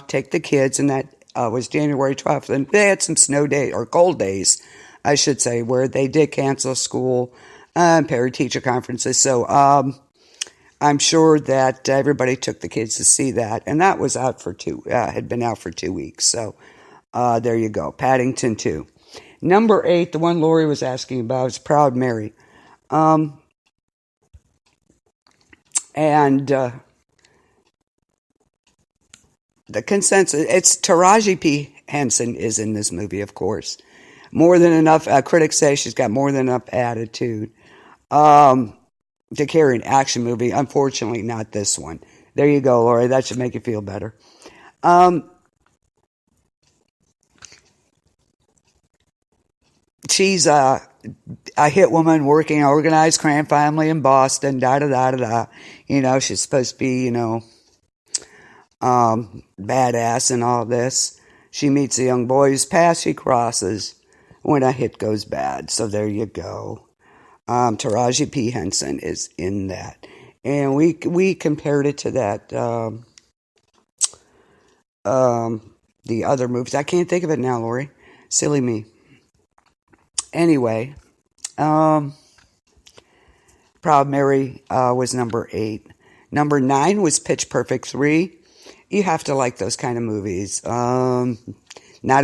take the kids, and that was January 12th. And they had some snow day or cold days, I should say, where they did cancel school and parent teacher conferences. So I'm sure that everybody took the kids to see that, and that was out for had been out for 2 weeks. So there you go, Paddington 2. Number 8, the one Lori was asking about, is Proud Mary. And the consensus, it's Taraji P. Henson is in this movie, of course. More than enough, critics say she's got more than enough attitude to carry an action movie. Unfortunately, not this one. There you go, Lori. That should make you feel better. She's a hit woman working an organized crime family in Boston, da-da-da-da-da. She's supposed to be, badass and all this. She meets a young boy whose path she crosses when a hit goes bad. So there you go. Taraji P. Henson is in that. And we compared it to that, the other movies. I can't think of it now, Lori. Silly me. Anyway, Proud Mary was number 8. Number 9 was Pitch Perfect 3. You have to like those kind of movies. Not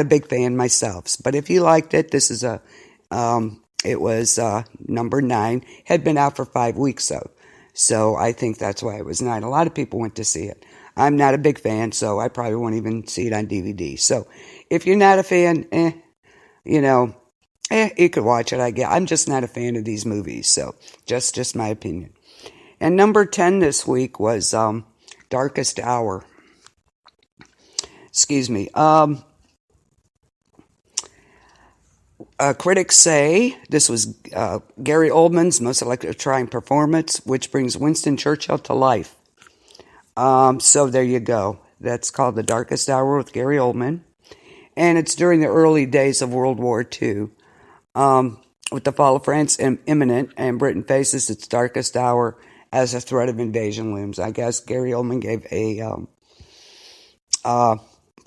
a big fan myself, but if you liked it, this is it was number 9. Had been out for 5 weeks, though. So I think that's why it was 9. A lot of people went to see it. I'm not a big fan, so I probably won't even see it on DVD. So if you're not a fan, you could watch it, I guess. I'm just not a fan of these movies, so just my opinion. And number 10 this week was Darkest Hour. Excuse me. Critics say this was Gary Oldman's most electrifying performance, which brings Winston Churchill to life. So there you go. That's called The Darkest Hour with Gary Oldman. And it's during the early days of World War II. With the fall of France imminent and Britain faces its darkest hour as a threat of invasion looms. I guess Gary Oldman gave a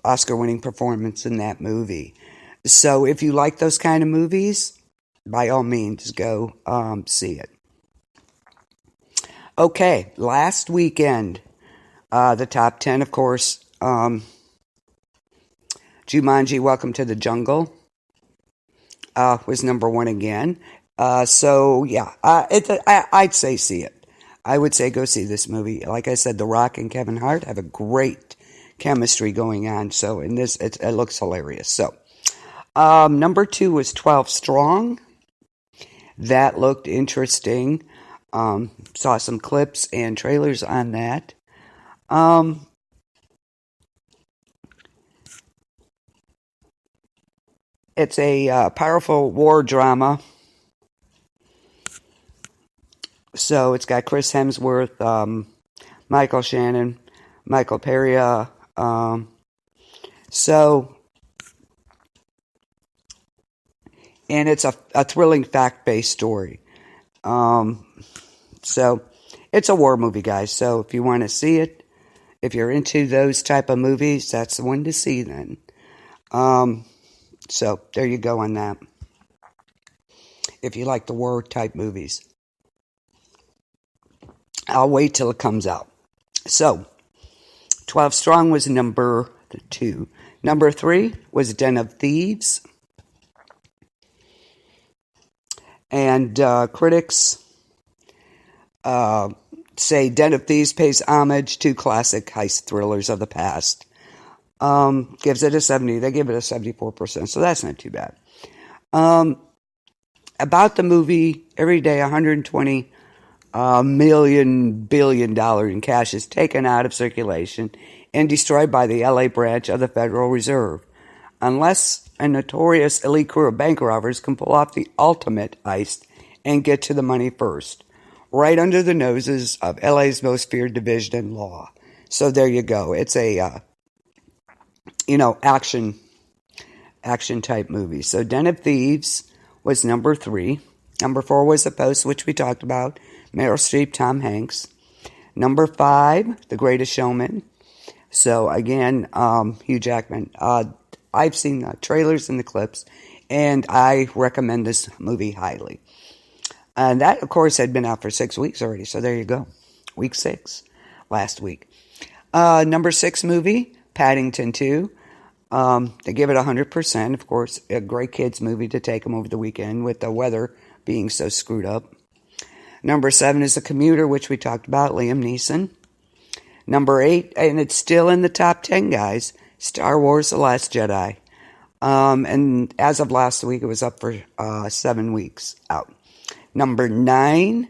Oscar-winning performance in that movie. So if you like those kind of movies, by all means, go see it. Okay, last weekend, the top 10, of course, Jumanji, Welcome to the Jungle. Was number 1 again. So yeah, I'd say see it. I would say go see this movie. Like I said, The Rock and Kevin Hart have a great chemistry going on. So in this, it looks hilarious. So number 2 was 12 Strong. That looked interesting. Saw some clips and trailers on that. It's a powerful war drama. So it's got Chris Hemsworth, Michael Shannon, Michael Peria. And it's a thrilling fact-based story. So it's a war movie, guys. So if you want to see it, if you're into those type of movies, that's the one to see then. So there you go on that. If you like the war type movies. I'll wait till it comes out. So 12 Strong was number 2. Number 3 was Den of Thieves. And critics say Den of Thieves pays homage to classic heist thrillers of the past. Gives it a 70. They give it a 74%, so that's not too bad. About the movie, every day $120 billion in cash is taken out of circulation and destroyed by the LA branch of the Federal Reserve. Unless a notorious elite crew of bank robbers can pull off the ultimate heist and get to the money first, right under the noses of LA's most feared division in law. So there you go. It's a action type movie. So Den of Thieves was number 3. Number 4 was The Post, which we talked about. Meryl Streep, Tom Hanks. Number 5, The Greatest Showman. So again, Hugh Jackman. I've seen the trailers and the clips, and I recommend this movie highly. And that, of course, had been out for 6 weeks already. So there you go. Week 6, last week. Number 6 movie, Paddington 2. They give it 100%. Of course, a great kids movie to take them over the weekend with the weather being so screwed up. Number 7 is The Commuter, which we talked about, Liam Neeson. Number 8, and it's still in the top 10, guys, Star Wars The Last Jedi. And as of last week, it was up for 7 weeks out. Number 9,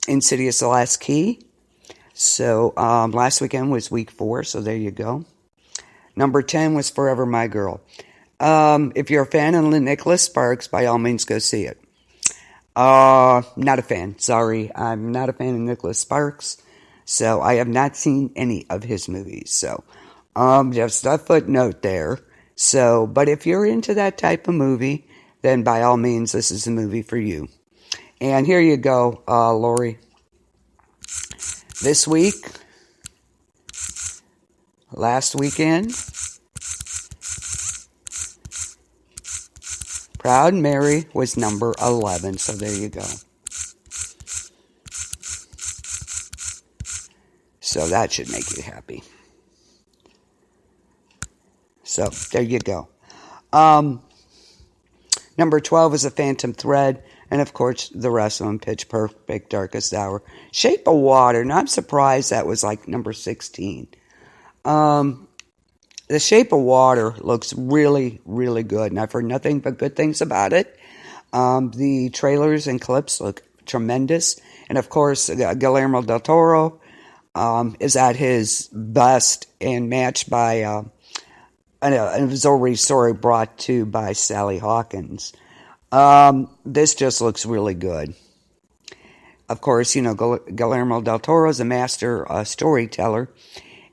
Insidious The Last Key. So last weekend was week 4, so there you go. Number 10 was Forever My Girl. If you're a fan of Nicholas Sparks, by all means go see it. Not a fan. Sorry, I'm not a fan of Nicholas Sparks. So I have not seen any of his movies. So just a footnote there. So, but if you're into that type of movie, then by all means, this is a movie for you. And here you go, Lori. This week, last weekend, Proud Mary was number 11. So there you go. So that should make you happy. So there you go. Number 12 is A Phantom Thread. And of course, the rest of them, Pitch Perfect, Darkest Hour. Shape of Water. Now I'm surprised that was like number 16. The Shape of Water looks really, really good. And I've heard nothing but good things about it. The trailers and clips look tremendous. And of course, Guillermo del Toro is at his best and matched by an auxiliary story brought to by Sally Hawkins. This just looks really good. Of course, you know, Guillermo del Toro is a master storyteller.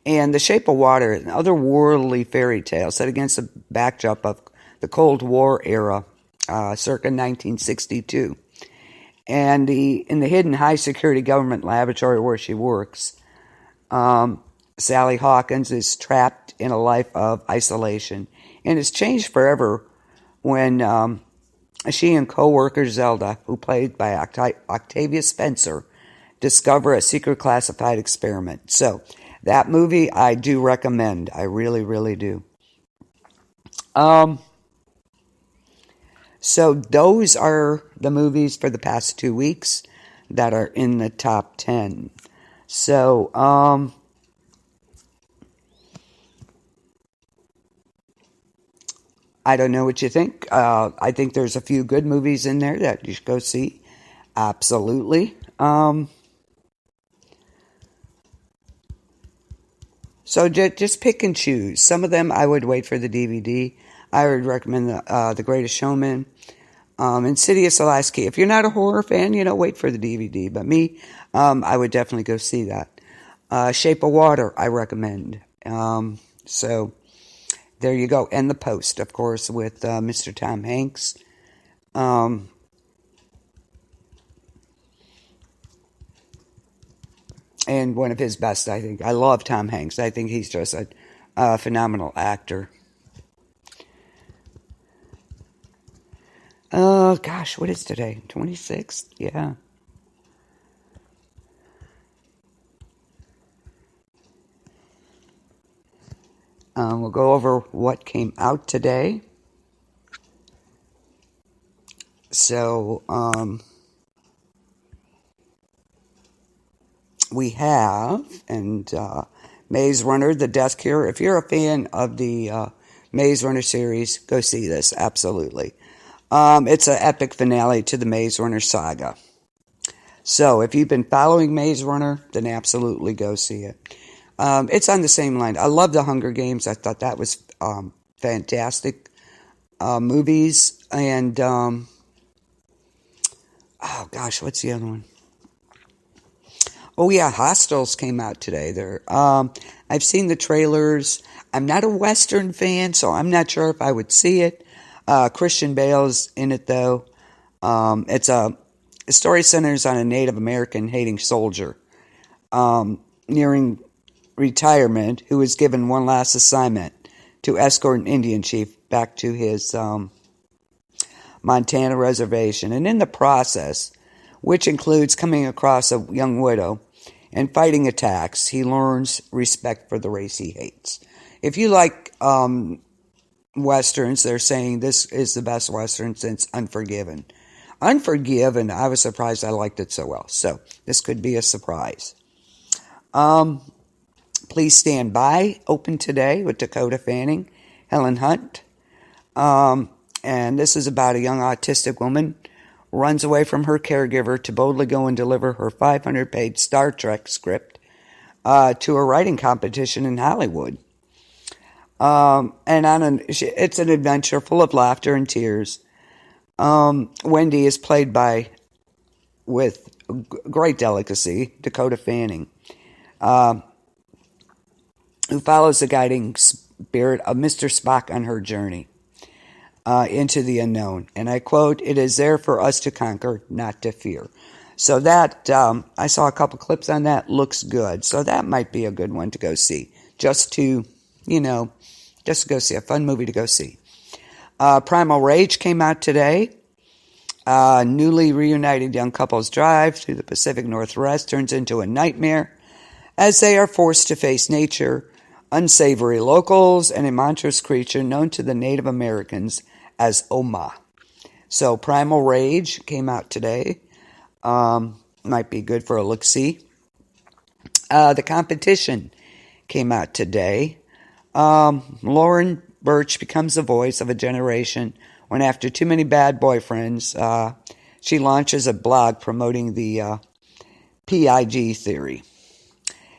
And The Shape of Water, an otherworldly fairy tale set against the backdrop of the Cold War era, circa 1962. And in the hidden high-security government laboratory where she works, Sally Hawkins is trapped in a life of isolation and is changed forever when she and co-worker Zelda, who played by Octavia Spencer, discover a secret classified experiment. So that movie I do recommend. I really, really do. So those are the movies for the past 2 weeks that are in the top 10. So, I don't know what you think. I think there's a few good movies in there that you should go see. Absolutely. So just pick and choose. Some of them I would wait for the DVD. I would recommend The Greatest Showman. Insidious The Last Key. If you're not a horror fan, you know, wait for the DVD. But me, I would definitely go see that. Shape of Water, I recommend. So there you go. And The Post, of course, with Mr. Tom Hanks. And one of his best, I think. I love Tom Hanks. I think he's just a phenomenal actor. Oh, gosh, what is today? 26th? Yeah. We'll go over what came out today. So, we have, and Maze Runner, The Death Cure. If you're a fan of the Maze Runner series, go see this, absolutely. It's an epic finale to the Maze Runner saga. So if you've been following Maze Runner, then absolutely go see it. It's on the same line. I love The Hunger Games. I thought that was fantastic movies. And, oh gosh, what's the other one? Oh yeah, Hostiles came out today. I've seen the trailers. I'm not a Western fan, so I'm not sure if I would see it. Christian Bale's in it though. It's a story centers on a Native American hating soldier, nearing retirement, who was given one last assignment to escort an Indian chief back to his Montana reservation. And in the process, which includes coming across a young widow and fighting attacks, he learns respect for the race he hates. If you like Westerns, they're saying this is the best Western since Unforgiven. Unforgiven, I was surprised I liked it so well. So this could be a surprise. Please Stand By, open today with Dakota Fanning, Helen Hunt. And this is about a young autistic woman runs away from her caregiver to boldly go and deliver her 500-page Star Trek script to a writing competition in Hollywood. It's an adventure full of laughter and tears. Wendy is played with great delicacy, Dakota Fanning, who follows the guiding spirit of Mr. Spock on her journey into the unknown. And I quote, "It is there for us to conquer, not to fear." So that, I saw a couple clips on that, looks good. So that might be a good one to go see. Just to go see, a fun movie to go see. Primal Rage came out today. Newly reunited young couple's drive through the Pacific Northwest turns into a nightmare as they are forced to face nature, unsavory locals, and a monstrous creature known to the Native Americans as Oma. So Primal Rage came out today. Might be good for a look-see. The Competition came out today. Lauren Birch becomes the voice of a generation when, after too many bad boyfriends, she launches a blog promoting the PIG theory.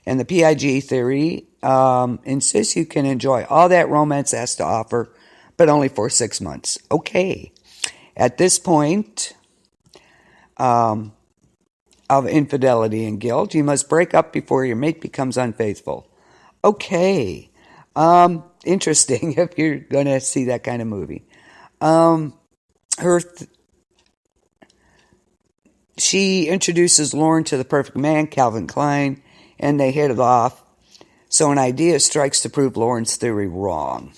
And the PIG theory insists you can enjoy all that romance has to offer, but only for 6 months. Okay. At this point of infidelity and guilt, you must break up before your mate becomes unfaithful. Okay. Interesting if you're going to see that kind of movie. She introduces Lauren to the perfect man, Calvin Klein, and they hit it off. So an idea strikes to prove Lauren's theory wrong.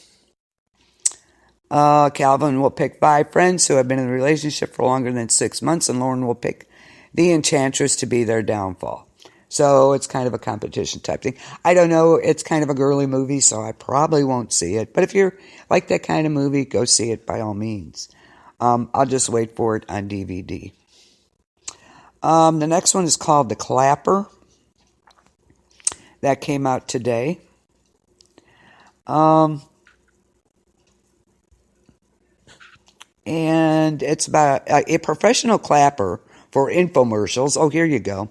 Calvin will pick 5 friends who have been in a relationship for longer than 6 months, and Lauren will pick the enchantress to be their downfall. So it's kind of a competition type thing. I don't know. It's kind of a girly movie, so I probably won't see it. But if you're like that kind of movie, go see it by all means. I'll just wait for it on DVD. The next one is called The Clapper. That came out today. And it's about a professional clapper for infomercials. Oh, here you go.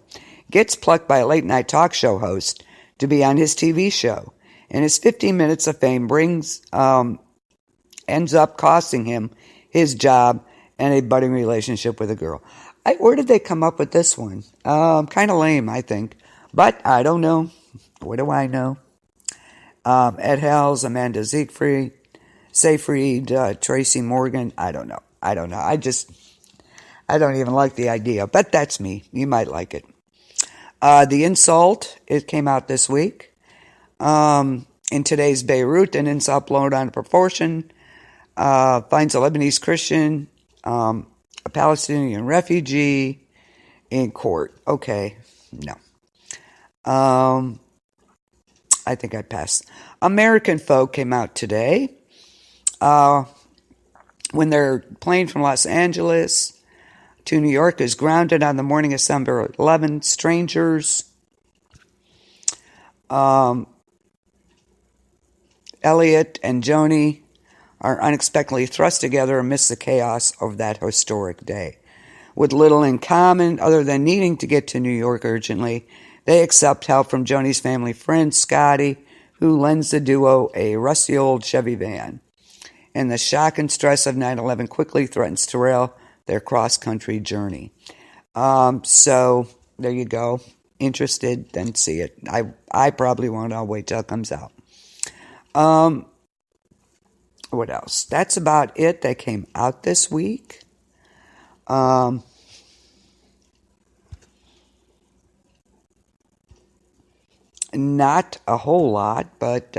Gets plucked by a late-night talk show host to be on his TV show. And his 15 minutes of fame ends up costing him his job and a budding relationship with a girl. Where did they come up with this one? Kind of lame, I think. But I don't know. What do I know? Ed Helms, Amanda Seyfried, Tracy Morgan. I don't know. I don't even like the idea. But that's me. You might like it. The Insult, it came out this week. In today's Beirut, an insult blown out of proportion finds a Lebanese Christian, a Palestinian refugee in court. Okay, no. I think I passed. American Folk came out today. When their plane from Los Angeles to New York is grounded on the morning of December 11th, strangers Elliot and Joni are unexpectedly thrust together amidst the chaos of that historic day. With little in common other than needing to get to New York urgently, they accept help from Joni's family friend, Scotty, who lends the duo a rusty old Chevy van. And the shock and stress of 9/11 quickly threatens to derail their cross-country journey. So, there you go. Interested, then see it. I probably won't. I'll wait till it comes out. What else? That's about it that came out this week. Not a whole lot, but